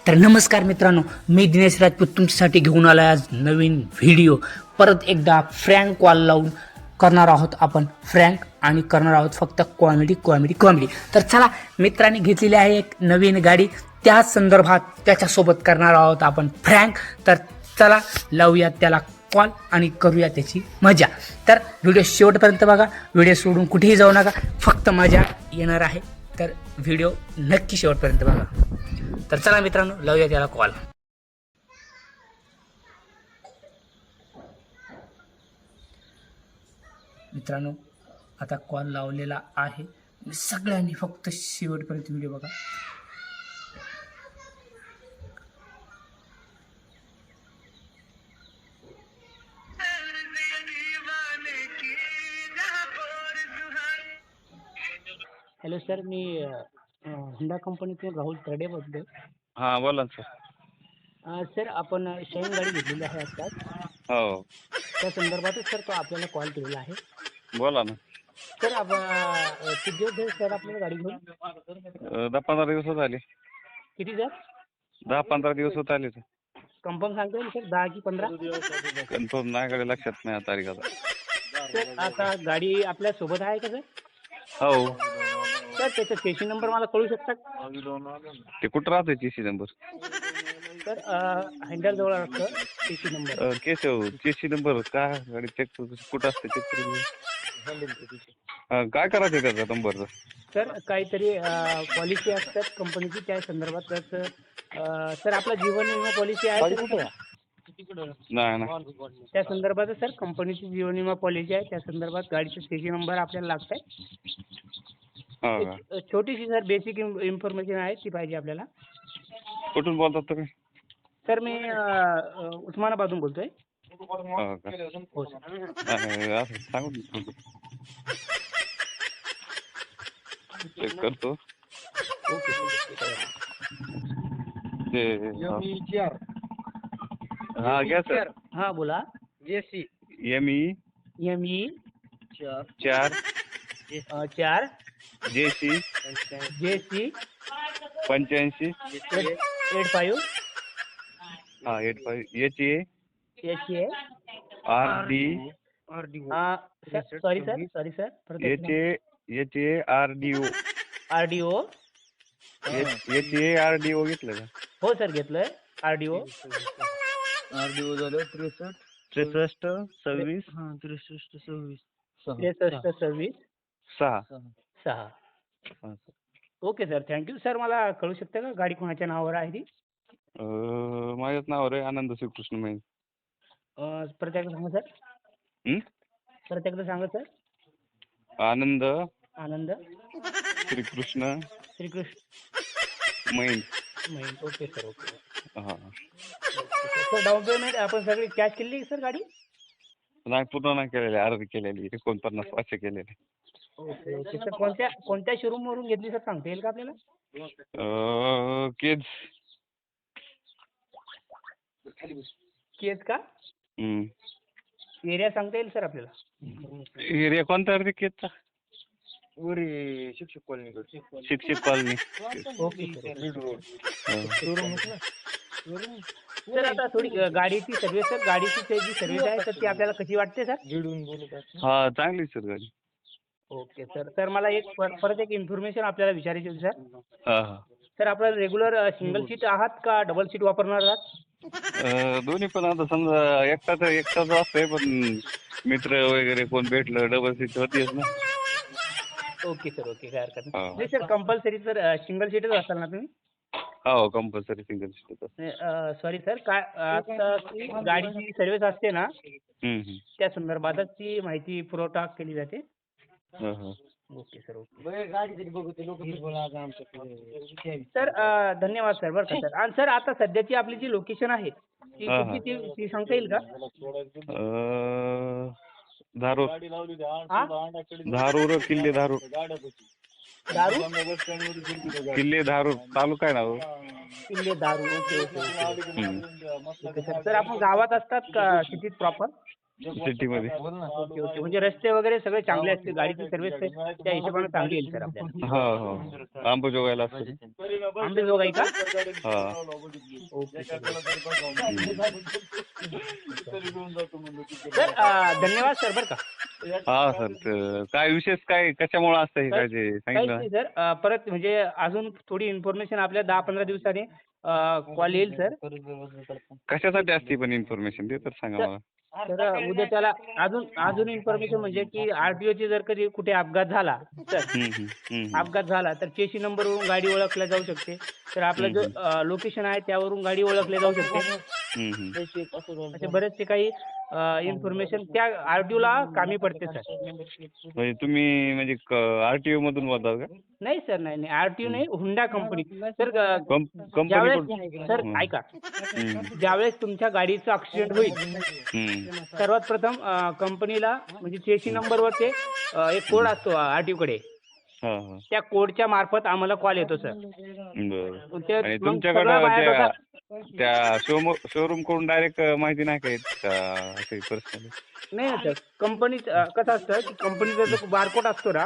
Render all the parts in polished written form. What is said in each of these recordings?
तर नमस्कार मित्रांनो, मी दिनेश राजपूत तुमच्यासाठी घेऊन आलो आज नवीन व्हिडिओ. परत एकदा फ्रँक कॉल लावून करणार आहोत आपण फ्रँक आणि करणार आहोत फक्त कॉमेडी. तर चला, मित्रांनी घेतलेली आहे एक नवीन गाडी, त्या संदर्भात त्याच्यासोबत करणार आहोत आपण फ्रँक. तर चला लावूया त्याला कॉल आणि करूया त्याची मजा. तर व्हिडिओ शेवटपर्यंत बघा, व्हिडिओ सोडून कुठेही जाऊ नका, फक्त मजा येणार आहे. तर व्हिडिओ नक्की शेवटपर्यंत बघा. तर चला मित्रांनो, लावूया त्याला कॉल. मित्रांनो, आता कॉल लावलेला आहे. सगळ्यांनी फक्त शेवटपर्यंत व्हिडिओ बघा. हॅलो सर, मी हुंडा कंपनीतून राहुल तरडे बोलतोय. हा बोला ना सर. सर, आपण शाईन गाडी घेतलेली आहे आत्ताच, हो त्या संदर्भातच सर तो आपल्याला कॉल केलेला आहे. बोला ना. सर, आपण किती दिवस झाले सर आपल्याला गाडी घेऊन? 10-15 दिवस होत आले. किती सर? 10-15 दिवस होत आले. कन्फर्म सांगता येईल सर, 10 की 15? कन्फर्म माझ्याकडे लक्षात नाही तारीखाचा. सर, आता गाडी आपल्या सोबत आहे का सर? हो. सर, त्याचा चेसी नंबर मला कळू शकता का? ते कुठं राहतोय चेसी नंबर? सर, हँडल जवळ असतं चेसी नंबर. चेसी नंबर का गाडी चेक कुठं असते चेक करून काय करायचं त्याचा नंबरचा? सर, काहीतरी पॉलिसी असतात कंपनीची, त्या संदर्भात सर आपला जीवन विमा पॉलिसी आहे कुठे? नाही ना. त्या संदर्भात सर कंपनीची जीवन विमा पॉलिसी आहे, त्या संदर्भात गाडीचा चेसी नंबर आपल्याला लागत हो का? आहे. छोटीशी सर बेसिक इन्फॉर्मेशन आहे, ती पाहिजे आपल्याला. कुठून बोलतात तुम्ही? सर, मी उस्मानाबादून बोलतोय. हो का? हो सर. असं सांगू चेक करतो. ओके ते हा घ्या सर. हां, बोला. ME ME 4 4 JC JC 85 85 हा 85 HA RD sorry sir HA RDO HA RDO घेतलं का? हो सर, घेतलंय. RDO झालं 63 26 63 26 6. 6. Okay sir, thank you sir. मला कळू शकतं का गाडी कोणाच्या नावावर आहे ती? माझ्याच नावावर आहे, आनंद श्रीकृष्ण मैन. परत एकदा सांगा सर. परत एकदा सांगा सर. आनंद श्रीकृष्ण मैन. Okay sir, okay. हा. सर, डाऊन पेमेंट आपण सगळी कॅश केलेली सर गाडी? नाही, पूर्ण नाही केलेली, अर्धी केलेली. 49,500 केलेली. Okay sir. कोणत्या शोरूम वरून घेतली सर, सांगता येईल का आपल्याला? केज का? एरिया सांगता येईल सर आपल्याला? एरिया कोणता रे केजचा? शिक्षक कॉलनी. Okay sir. आता थोडी गाडीची सर्व्हिस सर, गाडीची जी सर्व्हिस आहे तर ती आपल्याला कशी वाटते सर? हा, चांगली सर गाडी. Okay sir. सर, मला परत एक इन्फॉर्मेशन आपल्याला विचारायची होती सर. हा. सर, आपल्याला रेग्युलर सिंगल सीट आहात का डबल सीट वापरणार आहात? दोन्ही पण. आता समजा एकटाच असतंय, पण मित्र वगैरे कोण भेटलं डबल सीट होतीच ना. Okay sir, okay. काय हरकत नाही सर. कंपल्सरी सर सिंगल सीटच असाल ना तुम्ही? हो, compulsory single seat. Sorry sir, काय आता गाडीची सर्व्हिस असते ना, त्या संदर्भातच ती माहिती पुरवठा केली जाते. Okay sir, okay. सर, धन्यवाद सर. बरं का सर. आणि सर, आता सध्याची आपली जी लोकेशन आहे ती कुठली, ती सांगता येईल का? धारूर. किल्ले धारूर. किल्ले धारूर तालुका आहे ना. किल्ले धारूर. ओके. सर, आपण गावात असतात का सिटीत प्रॉपर? सिटीमध्ये. ओके ओके, म्हणजे रस्ते वगैरे सगळे चांगले असतील, गाडीची सर्व्हिस त्या हिशोबाने चांगली येईल सर आपल्याला. हो हो, अंबाजोगाईला असतो. आंबेजोगाई का? हा. Okay sir. हम्म. सर धन्यवाद सर बरं का. हा सर, काय विशेष काय कशामुळे असतं हे काय जे काहीच सांगितलं? नाही सर, परत म्हणजे अजून थोडी इन्फॉर्मेशन आपल्या 10-15 दिवसाने कॉल येईल सर. कशासाठी असते पण इन्फॉर्मेशन ते तर सांगा मला. तर उद्या त्याला अजून इन्फॉर्मेशन म्हणजे की आरटीओची जर कधी कुठे अपघात झाला तर हम्म. अपघात झाला तर चेसी नंबरवरून गाडी ओळखल्या जाऊ शकते. तर आपलं जो लोकेशन आहे त्यावरून गाडी ओळखली जाऊ शकते. असे बरेचसे काही इन्फॉर्मेशन त्या आरटीओला कामी पडते सर. म्हणजे तुम्ही म्हणजे आरटीओ मधून बोलतात का? नाही सर, नाही आरटीओ नाही, हुंडा कंपनी. तर कंपनी ज्यावेळेस सर ऐका, ज्यावेळेस तुमच्या गाडीचं ऍक्सिडेंट होईल सर्वात प्रथम कंपनीला म्हणजे चेसी नंबरवर ते एक कोड असतो आरटीओ कडे, त्या कोडच्या मार्फत आम्हाला कॉल येतो सर. बरं. आणि तुमच्याकडं त्या शोरूम कडून डायरेक्ट माहिती नाही का येत का असे पर्सनली? नाही ना सर, कंपनी कसं असतं की कंपनीचा जो बारकोड असतो ना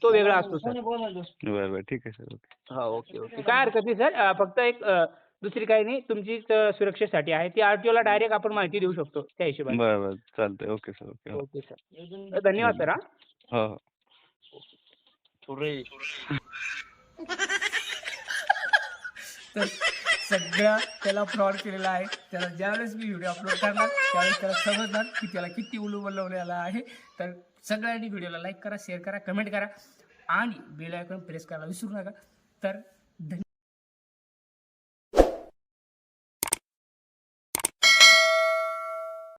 तो वेगळा असतो सर. बरं ठीक आहे सर. ओके. हा ओके ओके, काय हरकत नाही सर. फक्त एक दुसरी काही नाही, तुमची सुरक्षेसाठी आहे ती आरटीओला डायरेक्ट आपण माहिती देऊ शकतो त्या हिशोबाने. बरं चालतंय. Okay sir. Okay. Okay sir, धन्यवाद सर. हो हो. तर सगळा त्याला फ्रॉड केलेला आहे. त्याला ज्यावेळेस मी व्हिडिओ अपलोड करणार त्यावेळेस त्याला समजणार की त्याला किती उलू बनवलेला आहे. तर सगळ्यांनी व्हिडिओला लाईक करा, शेअर करा, कमेंट करा आणि बेल आयकॉन प्रेस करायला विसरू नका. तर